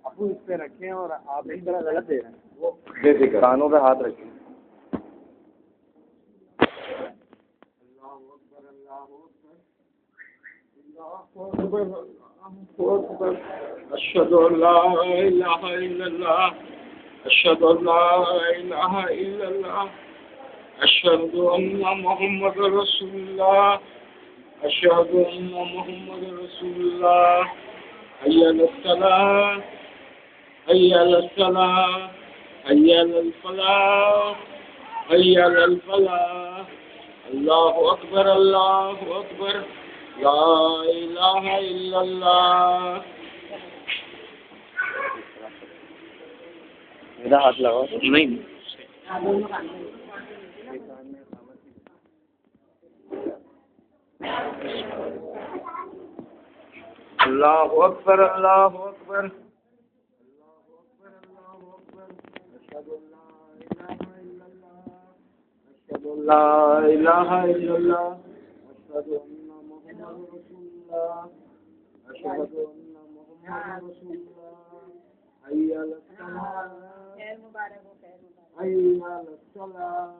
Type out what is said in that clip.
ابو اس پہ رکھیں اور آپ ایک طرح غلط دے رہے ہیں، وہ کانوں پہ ہاتھ رکھیں. أشهد أن لا إله إلا الله أشهد أن لا إله إلا الله أشهد أن محمد رسول الله أشهد أن محمد رسول الله حي على الصلاة حي على الصلاة حي على الفلاح حي على الفلاح الله أكبر الله أكبر لا إله إلا الله. میرا ہاتھ لگاؤ. نہیں اللہ اکبر اللہ اکبر. أشهد أن لا إله إلا الله أشهد أن محمد رسول الله أشهد أن محمد رسول الله حي على الصلاة حي على الصلاة.